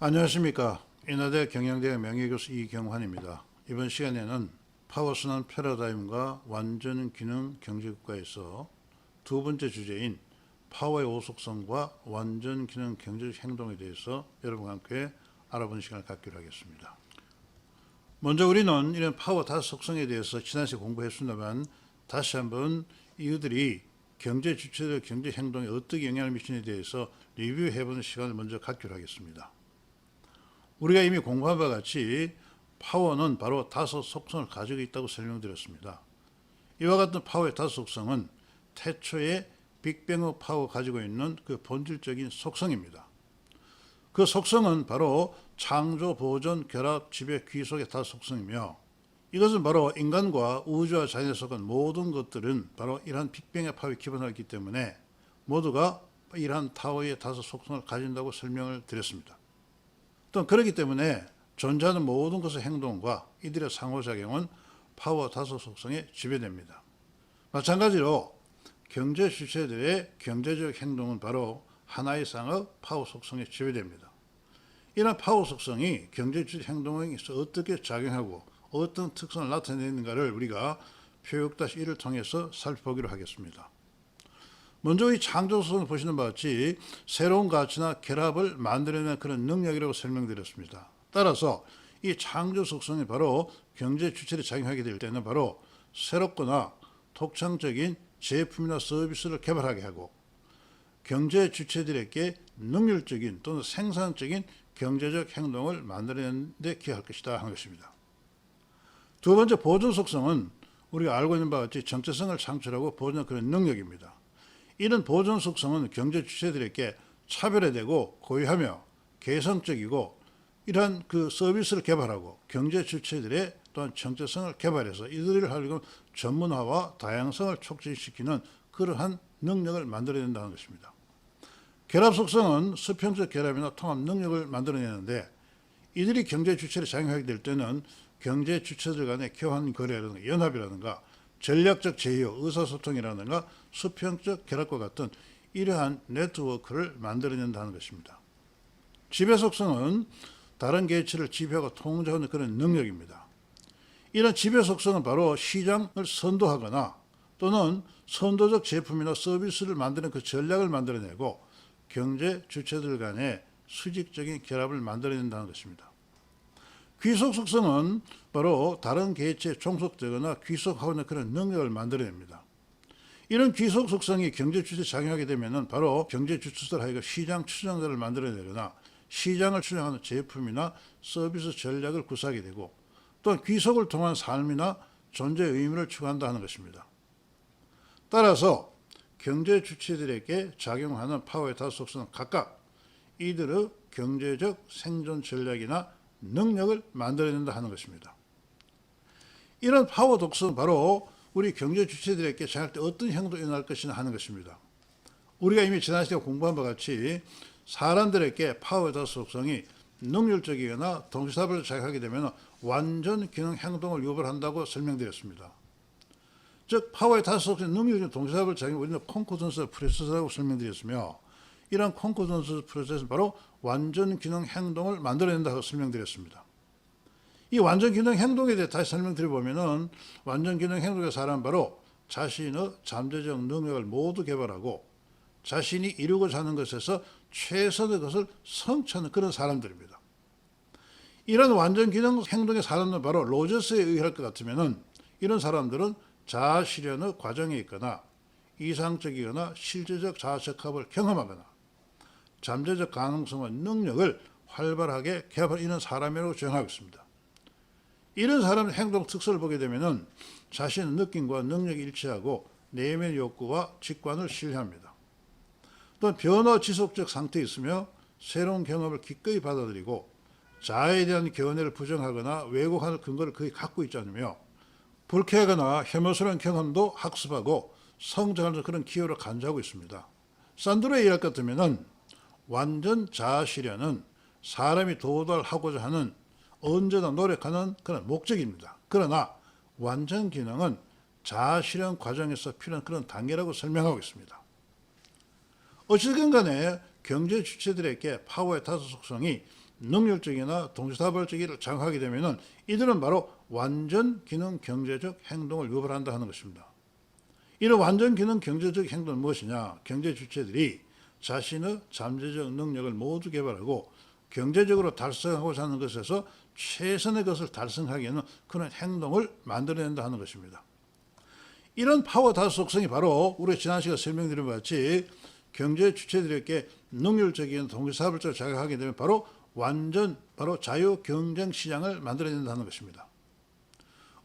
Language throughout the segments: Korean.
안녕하십니까. 인하대 경영대 명예교수 이경환입니다. 이번 시간에는 파워순환 패러다임과 완전 기능 경제국가에서 두 번째 주제인 파워의 오속성과 완전 기능 경제적 행동에 대해서 여러분과 함께 알아보는 시간을 갖기로 하겠습니다. 먼저 우리는 이런 파워 다섯 속성에 대해서 지난 시간에 공부했습니다만 다시 한번 이들이 경제 주체들 경제 행동에 어떻게 영향을 미치는에 대해서 리뷰해보는 시간을 먼저 갖기로 하겠습니다. 우리가 이미 공부한 바와 같이 파워는 바로 다섯 속성을 가지고 있다고 설명드렸습니다. 이와 같은 파워의 다섯 속성은 태초에 빅뱅의 파워가 가지고 있는 그 본질적인 속성입니다. 그 속성은 바로 창조, 보존, 결합, 지배, 귀속의 다섯 속성이며 이것은 바로 인간과 우주와 자연에 속한 모든 것들은 바로 이러한 빅뱅의 파워에 기반하고 있기 때문에 모두가 이러한 타워의 다섯 속성을 가진다고 설명을 드렸습니다. 또 그렇기 때문에 존재하는 모든 것의 행동과 이들의 상호작용은 파워 다섯 속성에 지배됩니다. 마찬가지로 경제 주체들의 경제적 행동은 바로 하나 이상의 파워 속성에 지배됩니다. 이러한 파워 속성이 경제 주체 행동에 있어 어떻게 작용하고 어떤 특성을 나타내는가를 우리가 표육 1을 통해서 살펴보기로 하겠습니다. 먼저 이 창조 속성을 보시는 바와 같이 새로운 가치나 결합을 만들어내는 그런 능력이라고 설명드렸습니다. 따라서 이 창조 속성이 바로 경제 주체에 작용하게 될 때는 바로 새롭거나 독창적인 제품이나 서비스를 개발하게 하고 경제 주체들에게 능률적인 또는 생산적인 경제적 행동을 만들어내는 데 기여할 것이다 하는 것입니다. 두 번째 보존 속성은 우리가 알고 있는 바와 같이 정체성을 창출하고 보존하는 그런 능력입니다. 이런 보존 속성은 경제 주체들에게 차별화되고 고유하며 개성적이고 이러한 그 서비스를 개발하고 경제 주체들의 또한 정체성을 개발해서 이들을 하려고 전문화와 다양성을 촉진시키는 그러한 능력을 만들어낸다는 것입니다. 결합 속성은 수평적 결합이나 통합 능력을 만들어내는데 이들이 경제 주체를 작용하게 될 때는 경제 주체들 간의 교환 거래라든가 연합이라든가 전략적 제휴, 의사소통이라든가 수평적 결합과 같은 이러한 네트워크를 만들어낸다는 것입니다. 지배 속성은 다른 개체를 지배하고 통제하는 그런 능력입니다. 이런 지배 속성은 바로 시장을 선도하거나 또는 선도적 제품이나 서비스를 만드는 그 전략을 만들어내고 경제 주체들 간의 수직적인 결합을 만들어낸다는 것입니다. 귀속 속성은 바로 다른 개체에 종속되거나 귀속하는 그런 능력을 만들어냅니다. 이런 귀속 속성이 경제 주체에 작용하게 되면 바로 경제 주체들 하여금 시장 추종자를 만들어내거나 시장을 추종하는 제품이나 서비스 전략을 구사하게 되고 또한 귀속을 통한 삶이나 존재의 의미를 추구한다 하는 것입니다. 따라서 경제 주체들에게 작용하는 파워의 다섯 속성은 각각 이들의 경제적 생존 전략이나 능력을 만들어낸다 하는 것입니다. 이런 파워 독성은 바로 우리 경제 주체들에게 작용할 때 어떤 행동이 일어날 것이냐 하는 것입니다. 우리가 이미 지난 시간에 공부한 바와 같이 사람들에게 파워의 다섯 속성이 능률적이거나 동시다발적으로 작용하게 되면 완전 기능 행동을 유발한다고 설명드렸습니다. 즉 파워의 다섯 속성이 능률적인 동시다발적 작용을 우리는 콘코던스 프로세스라고 설명드렸으며 이러한 콘코던스 프로세스는 바로 완전 기능 행동을 만들어낸다고 설명드렸습니다. 이 완전 기능 행동에 대해 다시 설명드려보면 완전 기능 행동의 사람은 바로 자신의 잠재적 능력을 모두 개발하고 자신이 이루고자 하는 것에서 최선의 것을 성취하는 그런 사람들입니다. 이런 완전 기능 행동의 사람은 바로 로저스에 의할 것 같으면 이런 사람들은 자아 실현의 과정에 있거나 이상적이거나 실제적 자아 적합을 경험하거나 잠재적 가능성과 능력을 활발하게 개발하는 사람이라고 정하고 있습니다. 이런 사람의 행동 특성을 보게 되면 자신의 느낌과 능력이 일치하고 내면 욕구와 직관을 신뢰합니다. 또 변화 지속적 상태에 있으며 새로운 경험을 기꺼이 받아들이고 자아에 대한 견해를 부정하거나 왜곡하는 근거를 거의 갖고 있지 않으며 불쾌하거나 혐오스러운 경험도 학습하고 성장하는 그런 기호를 간주하고 있습니다. 산드로에 의할 것 같으면 완전 자아 실현은 사람이 도달하고자 하는 언제나 노력하는 그런 목적입니다. 그러나 완전 기능은 자아 실현 과정에서 필요한 그런 단계라고 설명하고 있습니다. 어쨌든 간에 경제 주체들에게 파워의 다섯 속성이 능률적이나 동시다발적이를 장악하게 되면은 이들은 바로 완전 기능 경제적 행동을 유발한다 하는 것입니다. 이런 완전 기능 경제적 행동은 무엇이냐? 경제 주체들이 자신의 잠재적 능력을 모두 개발하고 경제적으로 달성하고자 하는 것에서 최선의 것을 달성하기 위한 그런 행동을 만들어낸다 하는 것입니다. 이런 파워 다수 속성이 바로 우리 지난 시간에 설명드린 것 같이 경제 주체들에게 능률적인 동시사업을 자극하게 되면 바로 자유 경쟁 시장을 만들어낸다는 것입니다.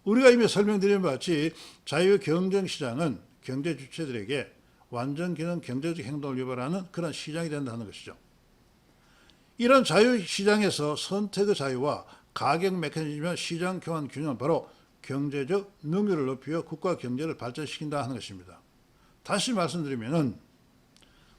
우리가 이미 설명드린 것 같이 자유 경쟁 시장은 경제 주체들에게 완전 기능 경제적 행동을 유발하는 그런 시장이 된다는 것이죠. 이런 자유 시장에서 선택의 자유와 가격 메커니즘과 시장 교환 균형은 바로 경제적 능률을 높여 국가 경제를 발전시킨다 하는 것입니다. 다시 말씀드리면은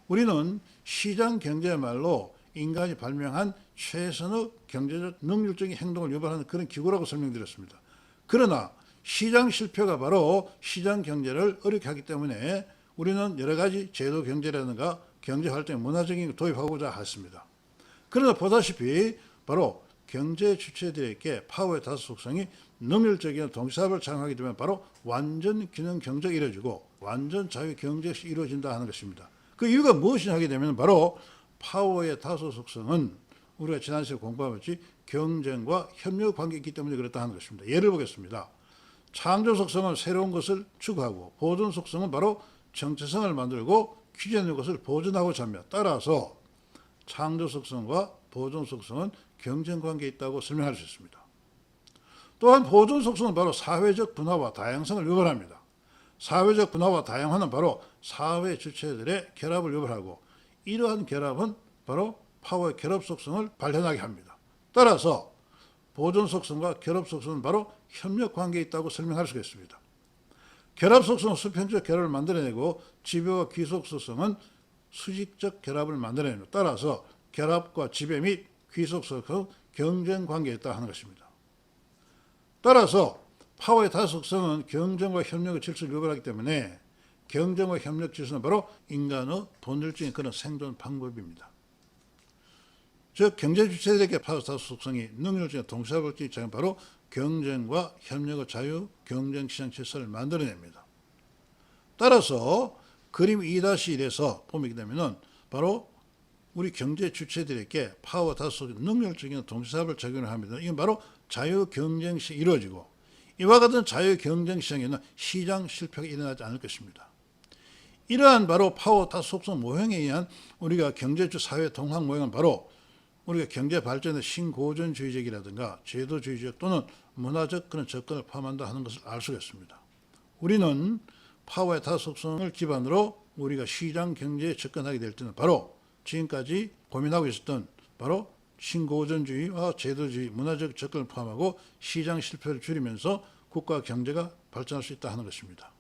우리는 시장 경제야말로 인간이 발명한 최선의 경제적 능률적인 행동을 유발하는 그런 기구라고 설명드렸습니다. 그러나 시장 실패가 바로 시장 경제를 어렵게 하기 때문에 우리는 여러 가지 제도 경제라든가 경제 활동에 문화적인 걸 도입하고자 했습니다. 그러나 보다시피 바로 경제 주체들에게 파워의 다수 속성이 능률적인 동시사업을 장악하게 되면 바로 완전 기능 경제가 이루어지고 완전 자유 경제가 이루어진다 하는 것입니다. 그 이유가 무엇이냐 하게 되면 바로 파워의 다수 속성은 우리가 지난 시간에 공부했듯이 경쟁과 협력 관계가 있기 때문에 그렇다 하는 것입니다. 예를 보겠습니다. 창조 속성은 새로운 것을 추구하고 보존 속성은 바로 정체성을 만들고 기존의 것을 보존하고자 합니다. 따라서 창조 속성과 보존 속성은 경쟁 관계에 있다고 설명할 수 있습니다. 또한 보존 속성은 바로 사회적 분화와 다양성을 유발합니다. 사회적 분화와 다양화는 바로 사회 주체들의 결합을 유발하고 이러한 결합은 바로 파워의 결합 속성을 발현하게 합니다. 따라서 보존 속성과 결합 속성은 바로 협력 관계에 있다고 설명할 수가 있습니다. 결합 속성은 수평적 결합을 만들어내고 지배와 귀속 속성은 수직적 결합을 만들어냅니다. 따라서 결합과 지배 및 귀속 속성은 경쟁 관계에 있다 하는 것입니다. 따라서 파워의 다수 속성은 경쟁과 협력의 질서를 유발하기 때문에 경쟁과 협력 질서는 바로 인간의 본질적인 그런 생존 방법입니다. 즉 경제 주체들에게 파워 다수 속성이 능률적인 동시다발적인 작용은 바로 경쟁과 협력의 자유 경쟁 시장 질서를 만들어냅니다. 따라서 그림 2-1에서 보게 되면은 바로 우리 경제 주체들에게 파워 다수 속성 능률적인 동시다발 작용을 합니다. 이건 바로 자유 경쟁 시장이 이루어지고 이와 같은 자유 경쟁 시장에는 시장 실패가 일어나지 않을 것입니다. 이러한 바로 파워 다수 속성 모형에 의한 우리가 경제주 사회 동학 모형은 바로 우리가 경제 발전의 신고전주의적이라든가 제도주의적 또는 문화적 그런 접근을 포함한다 하는 것을 알 수가 있습니다. 우리는 파워의 다수 속성을 기반으로 우리가 시장 경제에 접근하게 될 때는 바로 지금까지 고민하고 있었던 바로 신고전주의와 제도주의, 문화적 접근을 포함하고 시장 실패를 줄이면서 국가 경제가 발전할 수 있다 하는 것입니다.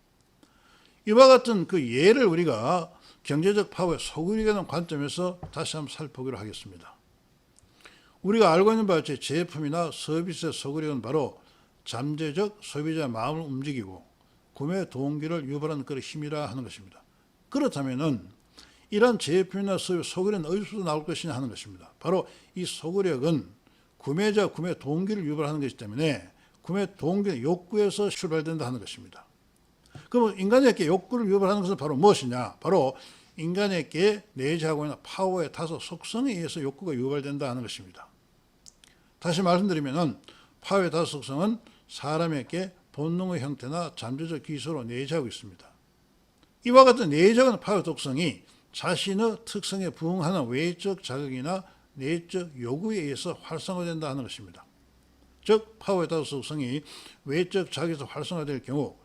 이와 같은 그 예를 우리가 경제적 파워의 소구력이라는 관점에서 다시 한번 살펴보기로 하겠습니다. 우리가 알고 있는 바와 같이 제품이나 서비스의 소구력은 바로 잠재적 소비자의 마음을 움직이고 구매 동기를 유발하는 그런 힘이라 하는 것입니다. 그렇다면은 이러한 제품이나 서비스 소구력은 어디서 나올 것이냐 하는 것입니다. 바로 이 소구력은 구매자 구매 동기를 유발하는 것이기 때문에 구매 동기의 욕구에서 출발된다 하는 것입니다. 그럼 인간에게 욕구를 유발하는 것은 바로 무엇이냐? 바로 인간에게 내재하고 있는 파워의 다수 속성에 의해서 욕구가 유발된다 하는 것입니다. 다시 말씀드리면 파워의 다수 속성은 사람에게 본능의 형태나 잠재적 기술로 내재하고 있습니다. 이와 같은 내재하는 파워 속성이 자신의 특성에 부응하는 외적 자극이나 내적 요구에 의해서 활성화된다 하는 것입니다. 즉 파워의 다수 속성이 외적 자극에서 활성화될 경우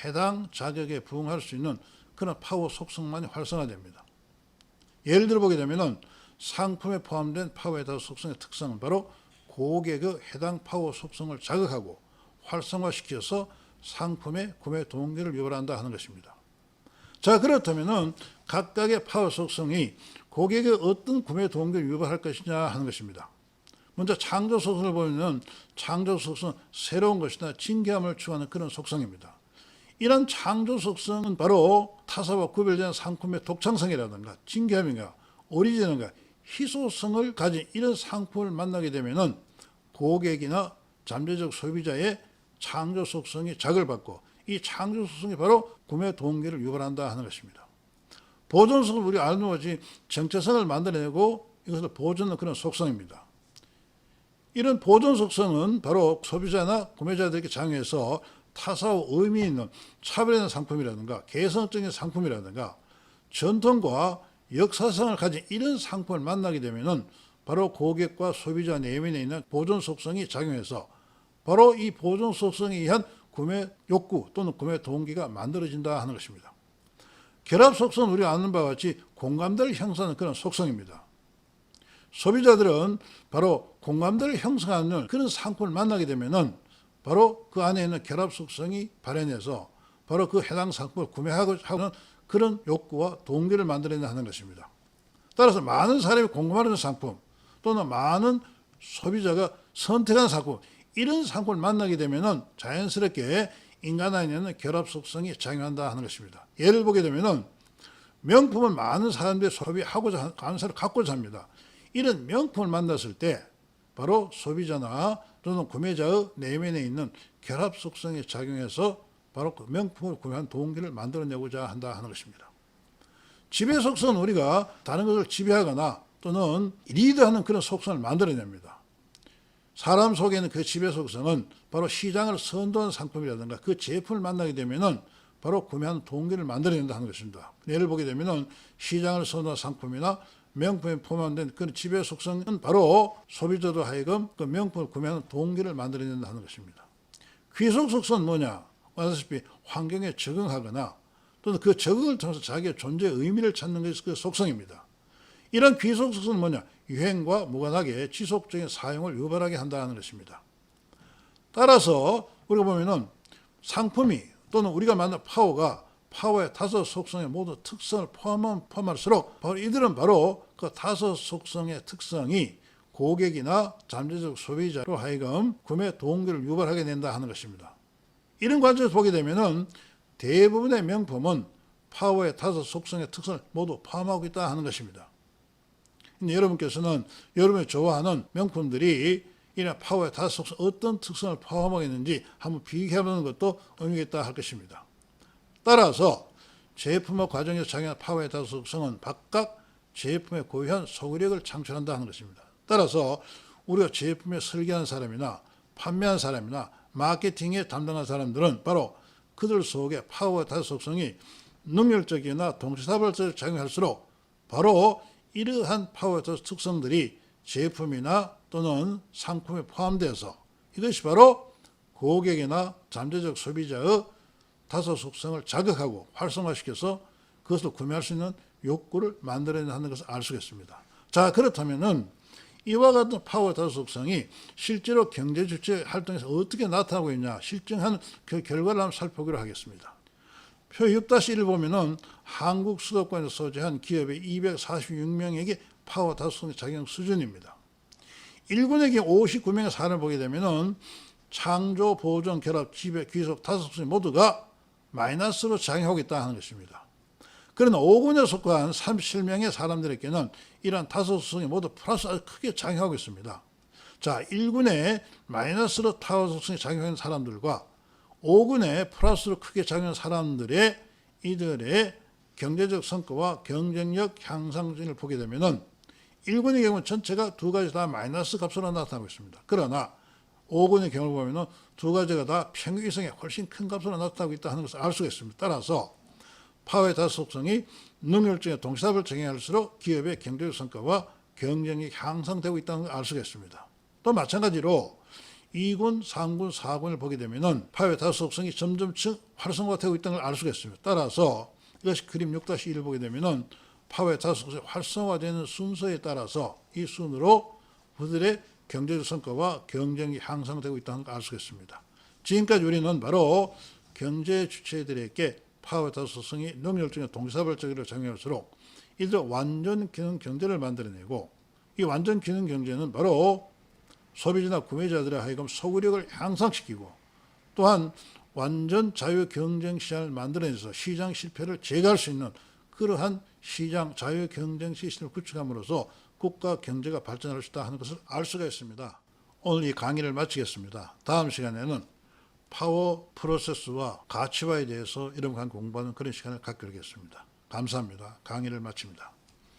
해당 자격에 부응할 수 있는 그런 파워 속성만이 활성화됩니다. 예를 들어 보게 되면 상품에 포함된 파워의 다수 속성의 특성은 바로 고객의 해당 파워 속성을 자극하고 활성화시켜서 상품의 구매 동기를 유발한다 하는 것입니다. 자, 그렇다면 각각의 파워 속성이 고객의 어떤 구매 동기를 유발할 것이냐 하는 것입니다. 먼저 창조 속성을 보면 창조 속성은 새로운 것이나 진귀함을 추구하는 그런 속성입니다. 이런 창조 속성은 바로 타사와 구별된 상품의 독창성이라든가 진귀함인가 오리지널인가 희소성을 가진 이런 상품을 만나게 되면은 고객이나 잠재적 소비자의 창조 속성이 자극을 받고 이 창조 속성이 바로 구매 동기를 유발한다 하는 것입니다. 보존성은 우리가 아는 것이 정체성을 만들어내고 이것을 보존하는 그런 속성입니다. 이런 보존 속성은 바로 소비자나 구매자들에게 작용해서 타사와 의미 있는 차별화된 상품이라든가 개성적인 상품이라든가 전통과 역사성을 가진 이런 상품을 만나게 되면은 바로 고객과 소비자 내면에 있는 보존 속성이 작용해서 바로 이 보존 속성에 의한 구매 욕구 또는 구매 동기가 만들어진다 하는 것입니다. 결합 속성은 우리가 아는 바와 같이 공감대를 형성하는 그런 속성입니다. 소비자들은 바로 공감대를 형성하는 그런 상품을 만나게 되면은 바로 그 안에 있는 결합 속성이 발현해서 바로 그 해당 상품을 구매하고 하는 그런 욕구와 동기를 만들어내는 것입니다. 따라서 많은 사람이 공감하는 상품 또는 많은 소비자가 선택한 상품 이런 상품을 만나게 되면은 자연스럽게 인간 안에는 결합 속성이 작용한다 하는 것입니다. 예를 보게 되면은 명품은 많은 사람들이 소비하고자 하는 사람을 갖고자 합니다. 이런 명품을 만났을 때 바로 소비자나 또는 구매자의 내면에 있는 결합 속성에 작용해서 바로 그 명품을 구매한 동기를 만들어내고자 한다 하는 것입니다. 지배 속성은 우리가 다른 것을 지배하거나 또는 리드하는 그런 속성을 만들어냅니다. 사람 속에 있는 그 지배 속성은 바로 시장을 선도하는 상품이라든가 그 제품을 만나게 되면은 바로 구매하는 동기를 만들어낸다 하는 것입니다. 예를 보게 되면은 시장을 선도하는 상품이나 명품에 포함된 그런 지배 속성은 바로 소비자도 하여금 그 명품을 구매하는 동기를 만들어낸다 하는 것입니다. 귀속 속성은 뭐냐? 아시다시피 환경에 적응하거나 또는 그 적응을 통해서 자기의 존재의 의미를 찾는 것이 그 속성입니다. 이런 귀속 속성은 뭐냐? 유행과 무관하게 지속적인 사용을 유발하게 한다는 것입니다. 따라서 우리가 보면은 상품이 또는 우리가 만든 파워가 파워의 다섯 속성의 모든 특성을 포함할수록 바로 이들은 바로 그 다섯 속성의 특성이 고객이나 잠재적 소비자로 하여금 구매 동기를 유발하게 된다 하는 것입니다. 이런 관점에서 보게 되면은 대부분의 명품은 파워의 다섯 속성의 특성을 모두 포함하고 있다 하는 것입니다. 여러분께서는 여러분이 좋아하는 명품들이 이런 파워의 다섯 속성 어떤 특성을 포함하고 있는지 한번 비교해보는 것도 의미가 있다 할 것입니다. 따라서 제품과 과정에서 작용하는 파워의 다섯 속성은 각각 제품의 고유한 소구력을 창출한다 하는 것입니다. 따라서 우리가 제품을 설계하는 사람이나 판매하는 사람이나 마케팅에 담당한 사람들은 바로 그들 속에 파워의 다섯 속성이 능률적이나 동시다발적으로 작용할수록 바로 이러한 파워의 다섯 특성들이 제품이나 또는 상품에 포함되어서 이것이 바로 고객이나 잠재적 소비자의 다섯 속성을 자극하고 활성화시켜서 그것을 구매할 수 있는 욕구를 만들어내는 것을 알 수가 있습니다. 자, 그렇다면은 이와 같은 파워 다섯 속성이 실제로 경제 주체 활동에서 어떻게 나타나고 있냐 실증하는 그 결과를 한번 살펴보기로 하겠습니다. 표 6-1을 보면은 한국 수도권에서 소재한 기업의 246명에게 파워 다섯 속성의 작용 수준입니다. 1군에게 59명의 사람을 보게 되면은 창조, 보존, 결합, 지배, 귀속 다섯 속성이 모두가 마이너스로 작용하고 있다 하는 것입니다. 그러나 5군에 속한 37명의 사람들에게는 이러한 다섯 속성이 모두 플러스 아주 크게 작용하고 있습니다. 자, 1군에 마이너스로 타워 속성이 작용하는 사람들과 5군에 플러스로 크게 작용하는 사람들의 이들의 경제적 성과와 경쟁력 향상을 보게 되면은 1군의 경우는 전체가 두 가지 다 마이너스 값으로 나타나고 있습니다. 그러나 5군의 경우를 보면은 두 가지가 다 평균 이상의 훨씬 큰 값으로 나타나고 있다 하는 것을 알 수가 있습니다. 따라서 파워의 다섯 속성이 능률적인 동시다발을 적용할수록 기업의 경제적 성과와 경쟁력이 향상되고 있다는 걸 알 수가 있습니다. 또 마찬가지로 2군, 3군, 4군을 보게 되면은 파워의 다섯 속성이 점점 활성화되고 있다는 걸 알 수가 있습니다. 따라서 이것이 그림 6-1을 보게 되면은 파워의 다섯 속성이 활성화되는 순서에 따라서 이 순으로 그들의 경제적 성과와 경쟁력이 향상되고 있다는 걸 알 수가 있습니다. 지금까지 우리는 바로 경제 주체들에게 파워의 다섯 속성이 능률적인 동시다발적으로 작용할수록 이들 완전 기능 경제를 만들어내고 이 완전 기능 경제는 바로 소비자나 구매자들의 하여금 소구력을 향상시키고 또한 완전 자유 경쟁 시장을 만들어내서 시장 실패를 제거할 수 있는 그러한 시장 자유 경쟁 시스템을 구축함으로써 국가 경제가 발전할 수 있다 하는 것을 알 수가 있습니다. 오늘 이 강의를 마치겠습니다. 다음 시간에는 파워 프로세스와 가치화에 대해서 이름간 공부하는 그런 시간을 갖기로 하겠습니다. 감사합니다. 강의를 마칩니다.